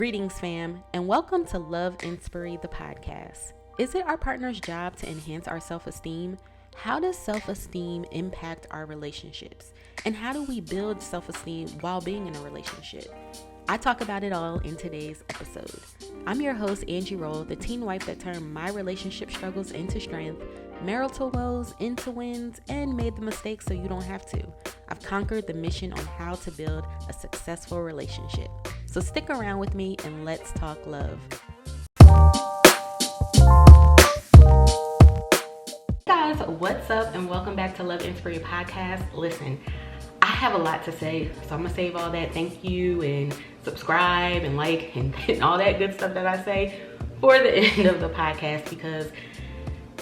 Greetings, fam, and welcome to Love Inspiry, the podcast. Is it our partner's job to enhance our self-esteem? How does self-esteem impact our relationships? And how do we build self-esteem while being in a relationship? I talk about it all in today's episode. I'm your host, Angie Rolle, the teen wife that turned my relationship struggles into strength, marital woes into wins, and made the mistakes so you don't have to. I've conquered the mission on how to build a successful relationship. So stick around with me and let's talk love. Hey guys, what's up and welcome back to Love Inspiry Podcast. Listen, I have a lot to say, so I'm gonna save all that thank you and subscribe and like and all that good stuff that I say for the end of the podcast, because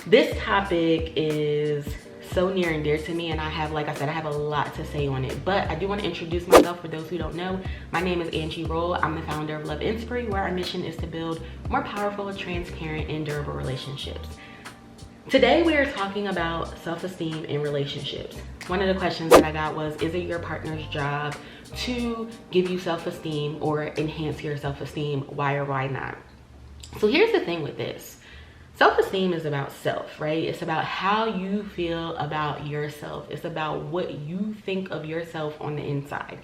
this topic is so near and dear to me, and I have a lot to say on it. But I do want to introduce myself for those who don't know. My name is Angie Rolle. I'm the founder of Love Inspiry, where our mission is to build more powerful, transparent, and durable relationships. Today we are talking about self-esteem in relationships. One of the questions that I got was, is it your partner's job to give you self-esteem or enhance your self-esteem? Why or why not? So here's the thing with this. Self-esteem is about self, right? It's about how you feel about yourself. It's about what you think of yourself on the inside.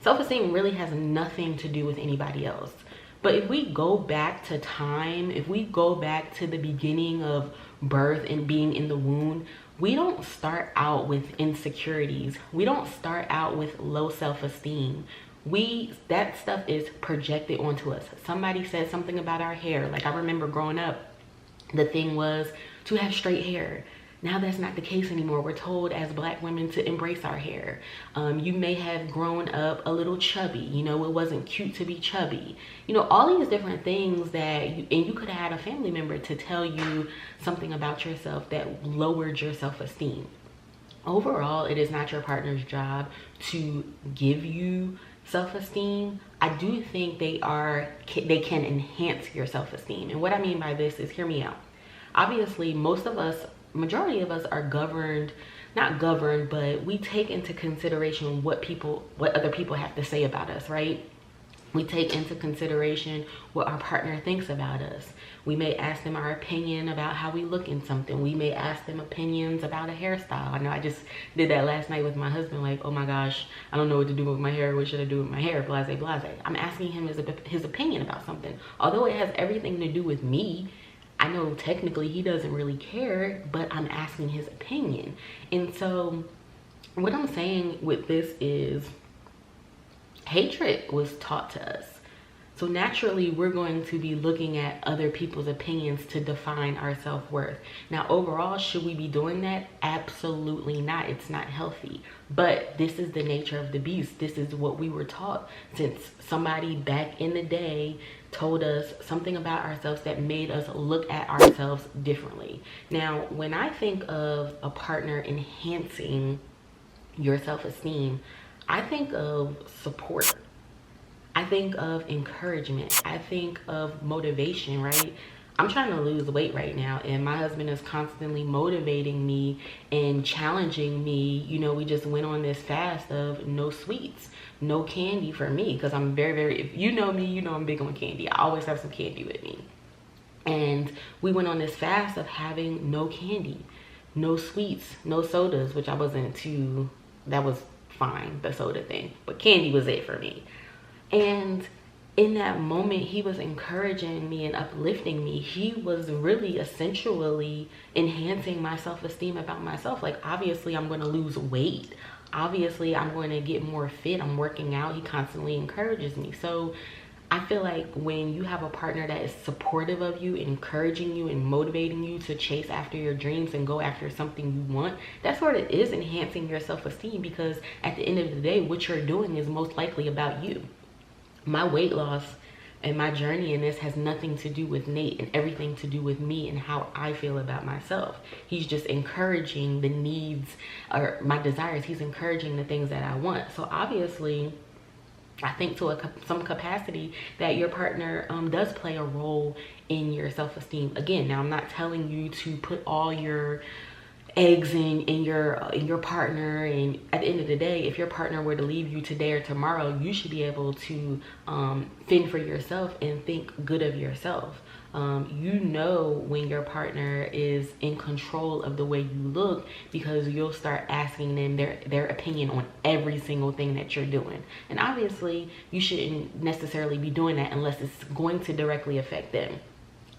Self-esteem really has nothing to do with anybody else. But if we go back to time, if we go back to the beginning of birth and being in the womb, we don't start out with insecurities. We don't start out with low self-esteem. That stuff is projected onto us. Somebody said something about our hair. Like, I remember growing up, the thing was to have straight hair. Now that's not the case anymore. We're told as Black women to embrace our hair. You may have grown up a little chubby. You know, it wasn't cute to be chubby. You know, all these different things and you could have had a family member to tell you something about yourself that lowered your self-esteem. Overall, it is not your partner's job to give you self-esteem. I do think they can enhance your self-esteem. And what I mean by this is, hear me out. Obviously, majority of us are not governed, but we take into consideration what other people have to say about us, right? We take into consideration what our partner thinks about us. We may ask them our opinion about how we look in something. We may ask them opinions about a hairstyle. I know I just did that last night with my husband, like, oh my gosh, I don't know what to do with my hair. What should I do with my hair? Blase, blase. I'm asking him his opinion about something. Although it has everything to do with me, I know technically he doesn't really care, but I'm asking his opinion. And so what I'm saying with this is, hatred was taught to us. So naturally, we're going to be looking at other people's opinions to define our self-worth. Now, overall, should we be doing that? Absolutely not. It's not healthy. But this is the nature of the beast. This is what we were taught since somebody back in the day told us something about ourselves that made us look at ourselves differently. Now, when I think of a partner enhancing your self-esteem, I think of support. I think of encouragement. I think of motivation, right? I'm trying to lose weight right now, and my husband is constantly motivating me and challenging me. You know, we just went on this fast of no sweets, no candy for me, because I'm if you know me, you know I'm big on candy. I always have some candy with me. And we went on this fast of having no candy, no sweets, no sodas, which I wasn't too, that was fine, the soda thing, but candy was it for me. And in that moment, he was encouraging me and uplifting me. He was really essentially enhancing my self-esteem about myself. Like, obviously I'm going to lose weight. Obviously I'm going to get more fit. I'm working out. He constantly encourages me. So I feel like when you have a partner that is supportive of you, encouraging you and motivating you to chase after your dreams and go after something you want, that sort of is enhancing your self-esteem, because at the end of the day, what you're doing is most likely about you. My weight loss and my journey in this has nothing to do with Nate and everything to do with me and how I feel about myself. He's just encouraging the needs or my desires. He's encouraging the things that I want. So obviously, I think to some capacity that your partner does play a role in your self-esteem. Again, now I'm not telling you to put all your eggs in your partner. And at the end of the day, if your partner were to leave you today or tomorrow, you should be able to fend for yourself and think good of yourself. You know when your partner is in control of the way you look, because you'll start asking them their opinion on every single thing that you're doing. And obviously you shouldn't necessarily be doing that unless it's going to directly affect them.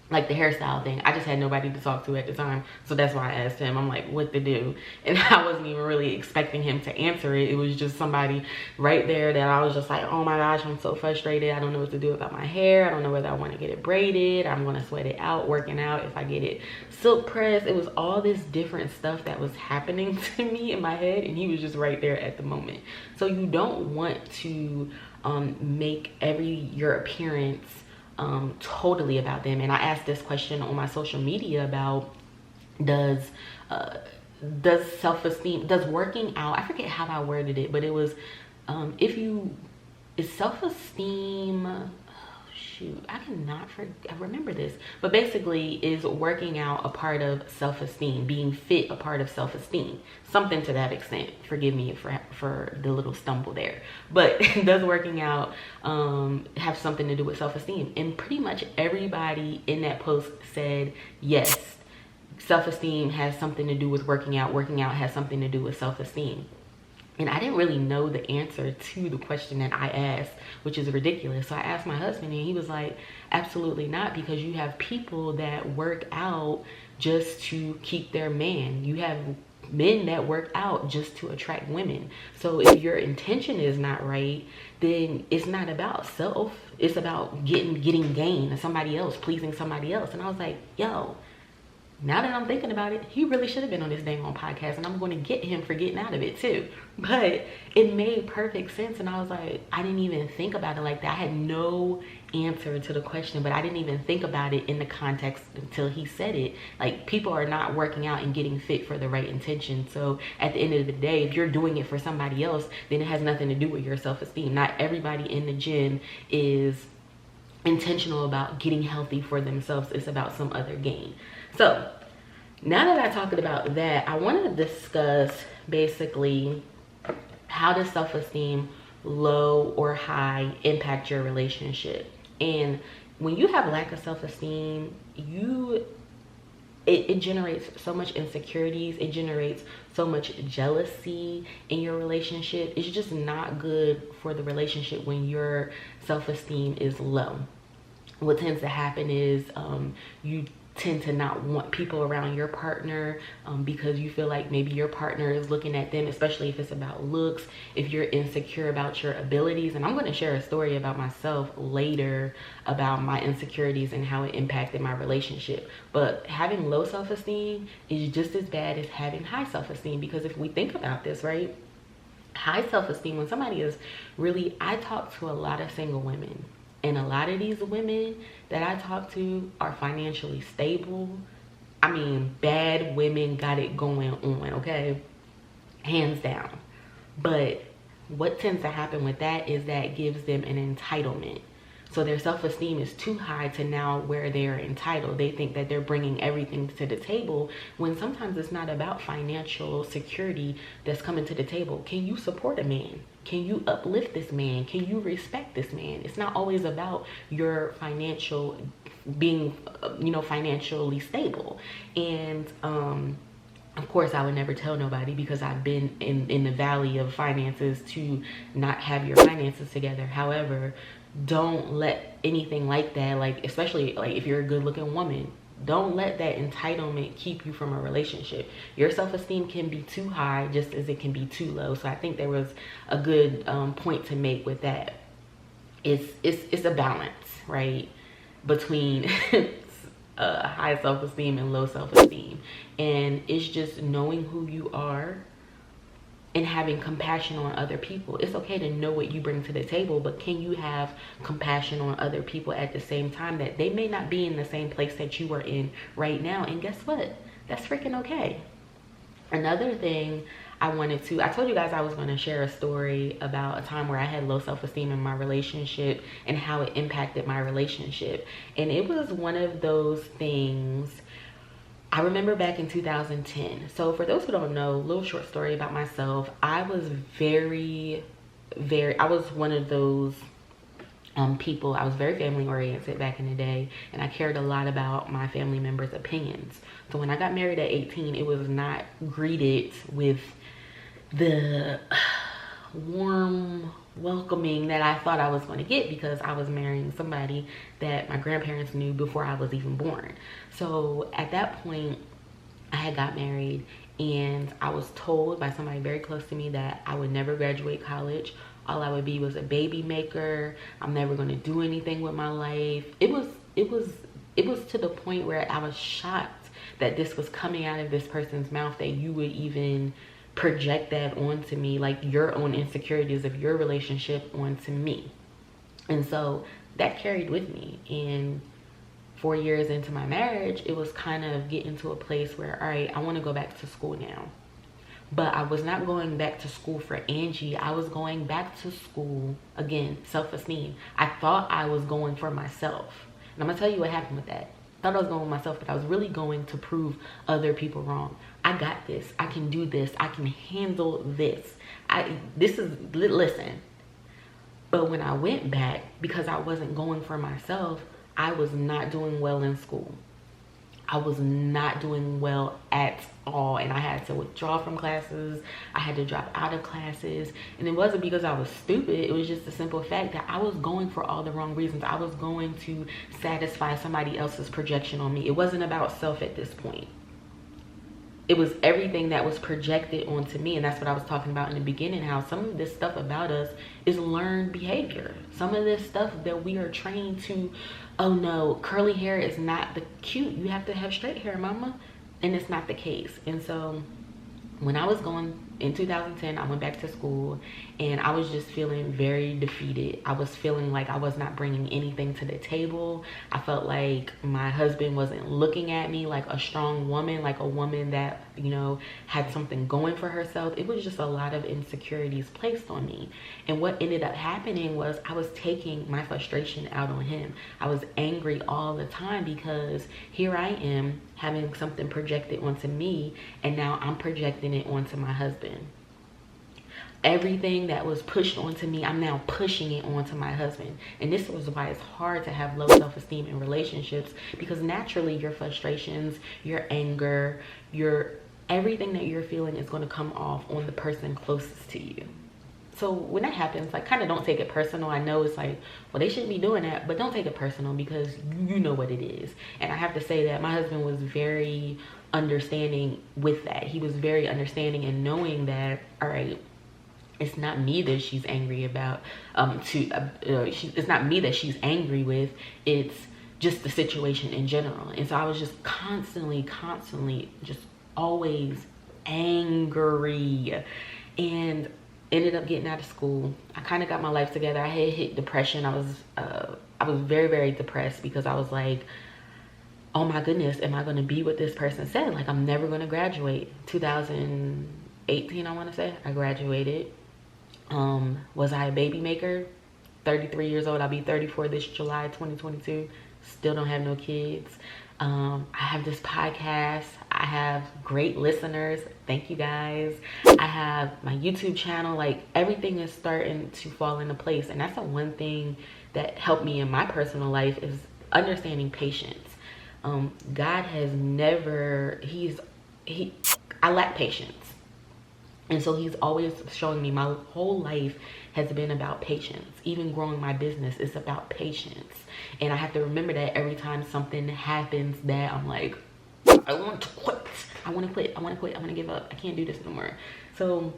Like the hairstyle thing, I just had nobody to talk to at the time, so that's why I asked him. I'm like, what to do? And I wasn't even really expecting him to answer it. It was just somebody right there that I was just like, oh my gosh, I'm so frustrated. I don't know what to do about my hair. I don't know whether I want to get it braided. I'm going to sweat it out working out. If I get it silk pressed. It was all this different stuff that was happening to me in my head, and he was just right there at the moment. So you don't want to make your appearance totally about them. And I asked this question on my social media about does self-esteem, does working out, I forget how I worded it, but it was is self-esteem, shoot, I remember this, but basically is working out a part of self-esteem, being fit a part of self-esteem, something to that extent. Forgive me for the little stumble there, but does working out have something to do with self-esteem? And pretty much everybody in that post said yes, self-esteem has something to do with working out has something to do with self-esteem. And I didn't really know the answer to the question that I asked, which is ridiculous. So I asked my husband, and he was like, absolutely not, because you have people that work out just to keep their man. You have men that work out just to attract women. So if your intention is not right, then it's not about self. It's about getting gain of somebody else, pleasing somebody else. And I was like, yo, now that I'm thinking about it, he really should have been on this dang on podcast, and I'm going to get him for getting out of it too. But it made perfect sense, and I was like, I didn't even think about it like that. I had no answer to the question, but I didn't even think about it in the context until he said it. Like, people are not working out and getting fit for the right intention. So at the end of the day, if you're doing it for somebody else, then it has nothing to do with your self-esteem. Not everybody in the gym is intentional about getting healthy for themselves. It's about some other gain. So now that I talked about that, I want to discuss basically how does self-esteem, low or high, impact your relationship. And when you have lack of self-esteem, it generates so much insecurities. It generates so much jealousy in your relationship. It's just not good for the relationship when your self-esteem is low. What tends to happen is you tend to not want people around your partner because you feel like maybe your partner is looking at them, especially if it's about looks, if you're insecure about your abilities. And I'm going to share a story about myself later about my insecurities and how it impacted my relationship. But having low self-esteem is just as bad as having high self-esteem, because if we think about this, right, high self-esteem, when somebody is really, I talk to a lot of single women, and a lot of these women that I talk to are financially stable. I mean, bad women got it going on, okay? Hands down. But what tends to happen with that is that gives them an entitlement. So their self-esteem is too high to now where they're entitled. They think that they're bringing everything to the table, when sometimes it's not about financial security that's coming to the table. Can you support a man? Can you uplift this man? Can you respect this man? It's not always about your financial being, financially stable. And of course, I would never tell nobody, because I've been in the valley of finances, to not have your finances together. However, don't let anything like that, like especially like if you're a good looking woman, don't let that entitlement keep you from a relationship. Your self-esteem can be too high just as it can be too low. So I think there was a good point to make with that. It's a balance, right, between high self-esteem and low self-esteem. And it's just knowing who you are and having compassion on other people. It's okay to know what you bring to the table, but can you have compassion on other people at the same time, that they may not be in the same place that you are in right now? And guess what? That's freaking okay. Another thing I told you guys I was going to share a story about a time where I had low self-esteem in my relationship and how it impacted my relationship. And it was one of those things I remember back in 2010. So for those who don't know, a little short story about myself. I was I was one of those people. I was very family oriented back in the day, and I cared a lot about my family members' opinions. So when I got married at 18, it was not greeted with the warm welcoming that I thought I was going to get, because I was marrying somebody that my grandparents knew before I was even born. So at that point, I had got married, and I was told by somebody very close to me that I would never graduate college. All I would be was a baby maker. I'm never going to do anything with my life. It was to the point where I was shocked that this was coming out of this person's mouth, that you would even project that onto me, like your own insecurities of your relationship onto me. And so that carried with me. And 4 years into my marriage, it was kind of getting to a place where, all right, I want to go back to school now. But I was not going back to school for Angie. I was going back to school, again, self-esteem. I thought I was going for myself. And I'm going to tell you what happened with that. I thought I was going with myself, but I was really going to prove other people wrong. I got this. I can do this. I can handle this. Listen. But when I went back, because I wasn't going for myself, I was not doing well in school. I was not doing well at all, and I had to withdraw from classes. I had to drop out of classes, and it wasn't because I was stupid. It was just the simple fact that I was going for all the wrong reasons. I was going to satisfy somebody else's projection on me. It wasn't about self at this point. It was everything that was projected onto me, and that's what I was talking about in the beginning, how some of this stuff about us is learned behavior. Some of this stuff that we are trained to, oh no, curly hair is not the cute. You have to have straight hair, mama. And it's not the case. And so when I was going in 2010, I went back to school, and I was just feeling very defeated. I was feeling like I was not bringing anything to the table. I felt like my husband wasn't looking at me like a strong woman, like a woman that, you know, had something going for herself. It was just a lot of insecurities placed on me. And what ended up happening was I was taking my frustration out on him. I was angry all the time, because here I am having something projected onto me, and now I'm projecting it onto my husband. Everything that was pushed onto me, I'm now pushing it onto my husband. And this was why it's hard to have low self-esteem in relationships, because naturally your frustrations, your anger, everything that you're feeling is going to come off on the person closest to you. So when that happens, like, kind of don't take it personal. I know it's like, well, they shouldn't be doing that, but don't take it personal, because you know what it is. And I have to say that my husband was very understanding with that. He was very understanding and knowing that, all right, it's not me that she's angry about, it's not me that she's angry with, it's just the situation in general. And so I was just constantly, just always angry, and ended up getting out of school. I kind of got my life together. I had hit depression. I was very, very depressed, because I was like, oh my goodness, am I going to be what this person said? Like, I'm never going to graduate. 2018, I want to say, I graduated. Was I a baby maker? 33 years old. I'll be 34 this July 2022. Still don't have no kids. I have this podcast. I have great listeners. Thank you guys. I have my YouTube channel. Like, everything is starting to fall into place. And that's the one thing that helped me in my personal life, is understanding patience. God has never, I lack patience. And so he's always showing me, my whole life has been about patience. Even growing my business is about patience. And I have to remember that every time something happens that I'm like, I want to quit. I want to quit. I want to quit. I want to give up. I can't do this no more. So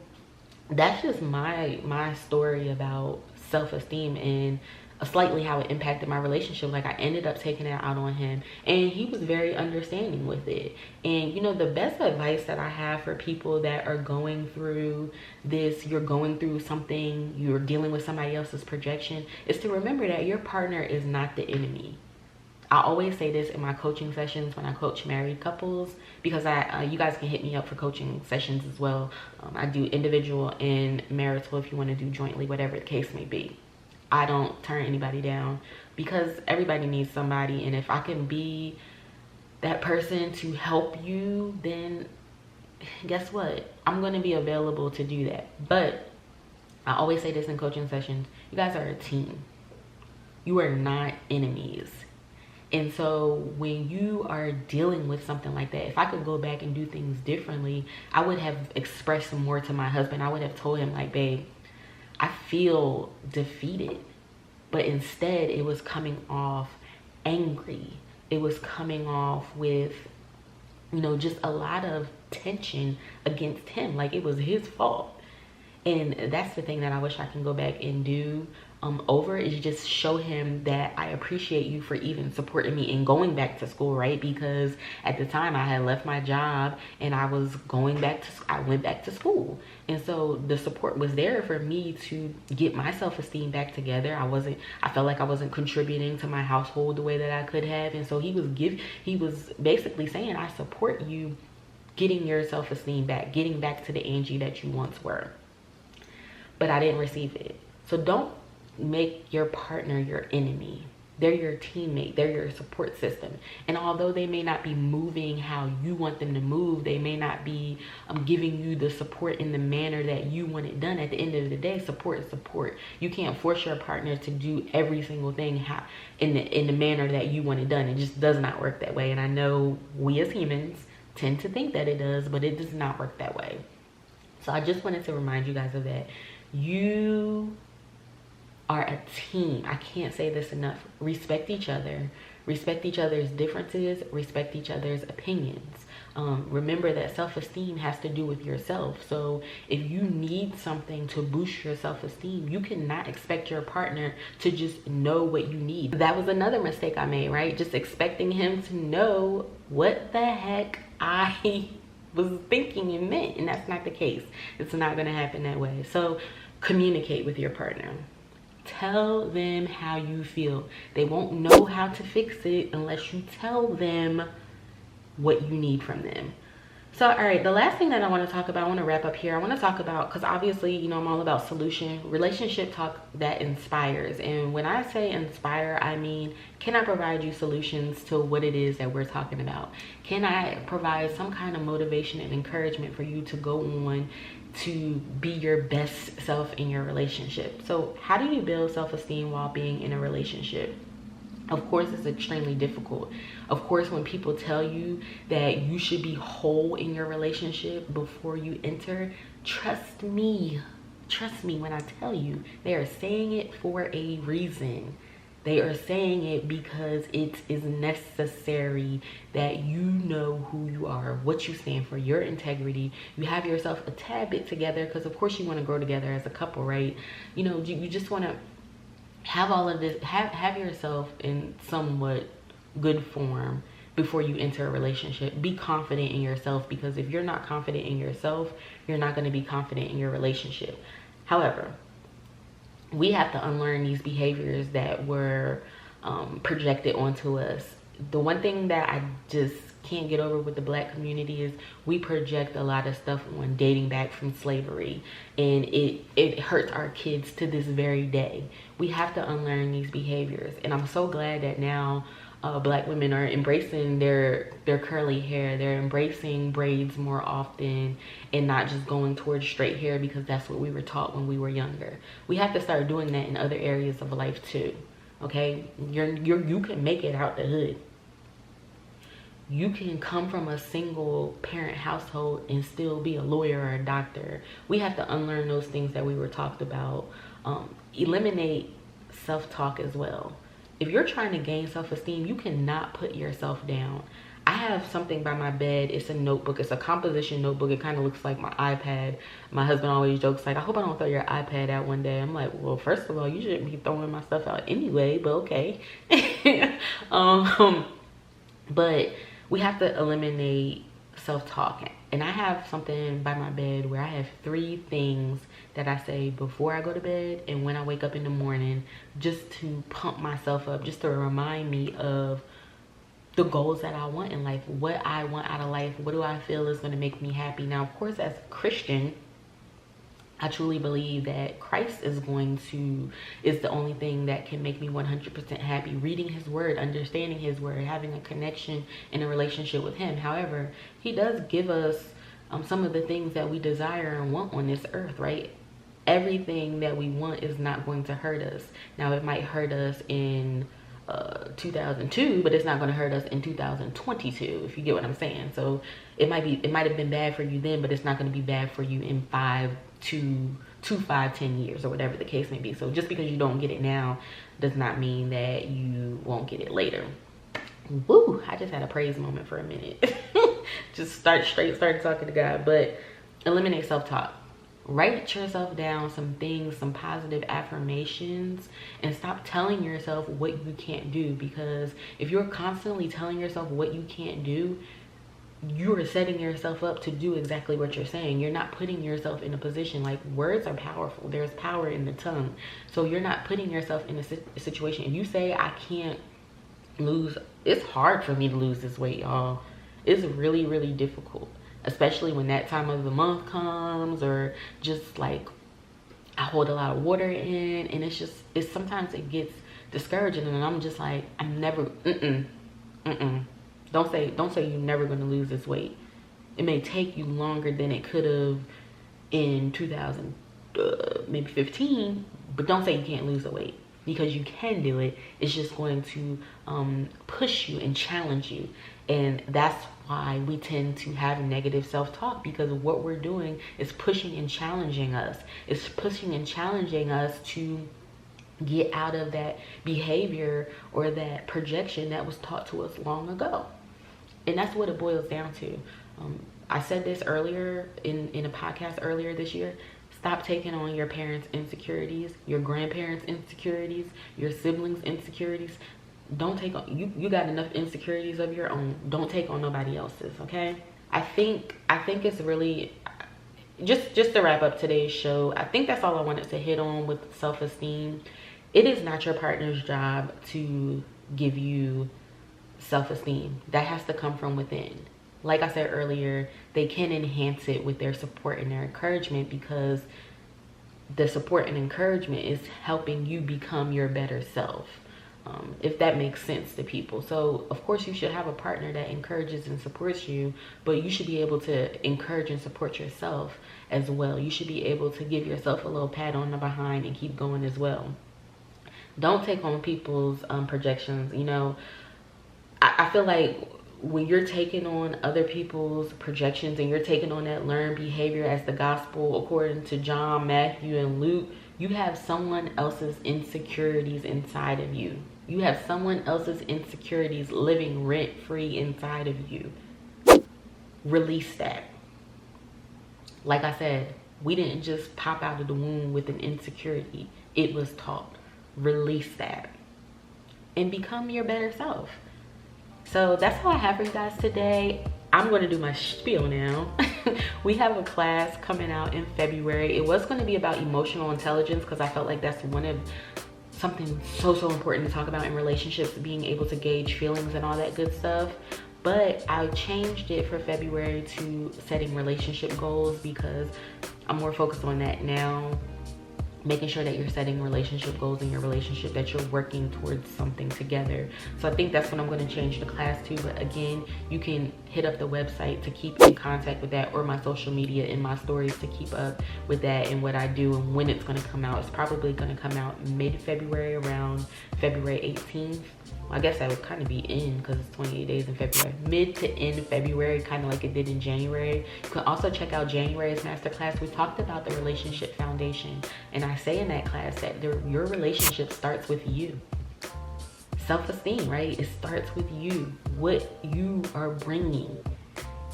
that's just my story about self-esteem, and slightly how it impacted my relationship. Like, I ended up taking it out on him, and he was very understanding with it. And you know, the best advice that I have for people that are going through this, you're going through something, you're dealing with somebody else's projection, is to remember that your partner is not the enemy. I always say this in my coaching sessions when I coach married couples, because you guys can hit me up for coaching sessions as well. I do individual and marital if you want to do jointly, whatever the case may be. I don't turn anybody down, because everybody needs somebody. And if I can be that person to help you, then guess what? I'm going to be available to do that. But I always say this in coaching sessions, you guys are a team. You are not enemies. And so when you are dealing with something like that, if I could go back and do things differently, I would have expressed more to my husband. I would have told him, like, babe, I feel defeated. But instead, it was coming off angry. It was coming off with, you know, just a lot of tension against him. Like, it was his fault. And that's the thing that I wish I can go back and do over, is just show him that I appreciate you for even supporting me in going back to school, right? Because at the time I had left my job and I was going back to, I went back to school. And so the support was there for me to get my self-esteem back together. I felt like I wasn't contributing to my household the way that I could have. And so he was basically saying, I support you getting your self-esteem back, getting back to the Angie that you once were. But I didn't receive it. So don't make your partner your enemy. They're your teammate. They're your support system. And although they may not be moving how you want them to move, they may not be giving you the support in the manner that you want it done. At the end of the day, support is support. You can't force your partner to do every single thing in the manner that you want it done. It just does not work that way. And I know we as humans tend to think that it does, but it does not work that way. So I just wanted to remind you guys of that. You are a team. I can't say this enough. Respect each other. Respect each other's differences. Respect each other's opinions. Remember that self-esteem has to do with yourself. So if you need something to boost your self-esteem, you cannot expect your partner to just know what you need. That was another mistake I made, right? Just expecting him to know what the heck I was thinking and meant, and that's not the case. It's not going to happen that way. So communicate with your partner. Tell them how you feel. They won't know how to fix it unless you tell them what you need from them. So, all right, the last thing that I want to talk about, I want to wrap up here. I want to talk about, because obviously, you know, I'm all about relationship talk that inspires. And when I say inspire, I mean, can I provide you solutions to what it is that we're talking about? Can I provide some kind of motivation and encouragement for you to go on to be your best self in your relationship? So how do you build self-esteem while being in a relationship? Of course, it's extremely difficult. Of course, when people tell you that you should be whole in your relationship before you enter, trust me when I tell you, they are saying it for a reason. They are saying it because it is necessary that you know who you are, what you stand for, your integrity. You have yourself a tad bit together, because of course you want to grow together as a couple, right? You know, you just want to have all of this, have yourself in somewhat good form before you enter a relationship. Be confident in yourself, because if you're not confident in yourself, you're not going to be confident in your relationship. However, we have to unlearn these behaviors that were projected onto us. The one thing that I just can't get over with the Black community is we project a lot of stuff on dating back from slavery, and it hurts our kids to this very day. We have to unlearn these behaviors, and I'm so glad that now Black women are embracing their curly hair. They're embracing braids more often and not just going towards straight hair because that's what we were taught when we were younger. We have to start doing that in other areas of life too. Okay, you can make it out the hood. You can come from a single parent household and still be a lawyer or a doctor. We have to unlearn those things that we were talked about. Eliminate self-talk as well. If you're trying to gain self-esteem, you cannot put yourself down. I have something by my bed. It's a notebook. It's a composition notebook. It kind of looks like my iPad. My husband always jokes like, I hope I don't throw your iPad out one day. I'm like, well, first of all, you shouldn't be throwing my stuff out anyway, but okay. But we have to eliminate self-talk. And I have something by my bed where I have 3 things that I say before I go to bed and when I wake up in the morning, just to pump myself up, just to remind me of the goals that I want in life, what I want out of life, what do I feel is going to make me happy. Now, of course, as a Christian, I truly believe that Christ is the only thing that can make me 100% happy. Reading his word, understanding his word, having a connection in a relationship with him. However, he does give us some of the things that we desire and want on this earth, right? Everything that we want is not going to hurt us. Now, it might hurt us in 2002, but it's not going to hurt us in 2022, if you get what I'm saying. So it might have been bad for you then, but it's not going to be bad for you in 10 years, or whatever the case may be. So just because you don't get it now does not mean that you won't get it later. Woo, I just had a praise moment for a minute. Just started talking to God. But eliminate self-talk. Write yourself down some things, some positive affirmations, and stop telling yourself what you can't do. Because if you're constantly telling yourself what you can't do, you are setting yourself up to do exactly what you're saying. You're not putting yourself in a position. Like, words are powerful. There's power in the tongue. So you're not putting yourself in a situation. If you say, I can't lose, it's hard for me to lose this weight, y'all. It's really, really difficult. Especially when that time of the month comes, or just like I hold a lot of water in, and it's sometimes it gets discouraging, and I'm just like, I'm never, Don't say you're never going to lose this weight. It may take you longer than it could have in 2015, but don't say you can't lose the weight, because you can do it. It's just going to push you and challenge you. And that's why we tend to have negative self-talk, because what we're doing is pushing and challenging us. It's pushing and challenging us to get out of that behavior or that projection that was taught to us long ago. And that's what it boils down to. I said this earlier in a podcast earlier this year. Stop taking on your parents' insecurities, your grandparents' insecurities, your siblings' insecurities. Don't take on, you got enough insecurities of your own. Don't take on nobody else's, okay? I think it's really, just to wrap up today's show, I think that's all I wanted to hit on with self-esteem. It is not your partner's job to give you self-esteem. That has to come from within. Like I said earlier, they can enhance it with their support and their encouragement, because the support and encouragement is helping you become your better self. If that makes sense to people. So of course you should have a partner that encourages and supports you, but you should be able to encourage and support yourself as well. You should be able to give yourself a little pat on the behind and keep going as well. Don't take on people's projections. You know, I feel like when you're taking on other people's projections and you're taking on that learned behavior as the gospel according to John, Matthew, and Luke, you have someone else's insecurities inside of you. You have someone else's insecurities living rent-free inside of you. Release that. Like I said, we didn't just pop out of the womb with an insecurity. It was taught. Release that and become your better self. So that's all I have for you guys today. I'm going to do my spiel now. We have a class coming out in February. It was going to be about emotional intelligence, because I felt like that's something so important to talk about in relationships, being able to gauge feelings and all that good stuff. But I changed it for February to setting relationship goals, because I'm more focused on that now. Making sure that you're setting relationship goals in your relationship, that you're working towards something together. So I think that's what I'm going to change the class to. But again, you can hit up the website to keep in contact with that, or my social media and my stories to keep up with that and what I do and when it's going to come out. It's probably going to come out mid-February, around February 18th. I guess that would kind of be in, because it's 28 days in February. Mid to end February, kind of like it did in January. You can also check out January's masterclass. We talked about the relationship foundation, and I say in that class that your relationship starts with you. Self-esteem, right? It starts with you. What you are bringing.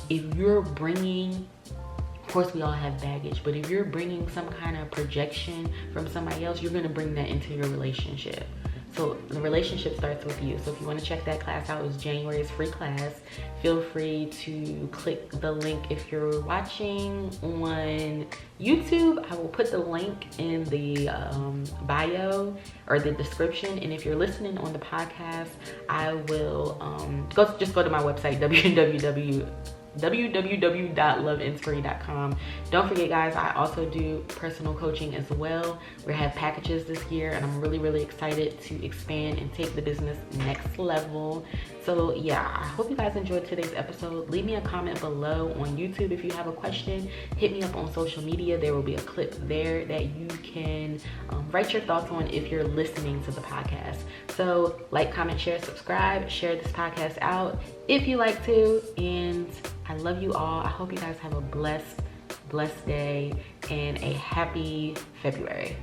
If you're bringing, of course we all have baggage, but if you're bringing some kind of projection from somebody else, you're going to bring that into your relationship. So the relationship starts with you. So if you want to check that class out, it's January's free class. Feel free to click the link. If you're watching on YouTube, I will put the link in the bio or the description. And if you're listening on the podcast, I will just go to my website, www.loveinspiry.com. Don't forget, guys, I also do personal coaching as well. We have packages this year, and I'm really excited to expand and take the business next level. So yeah, I hope you guys enjoyed today's episode. Leave me a comment below on YouTube if you have a question. Hit me up on social media. There will be a clip there that you can write your thoughts on if you're listening to the podcast. So like, comment, share, subscribe, share this podcast out if you like to. And I love you all. I hope you guys have a blessed day and a happy February.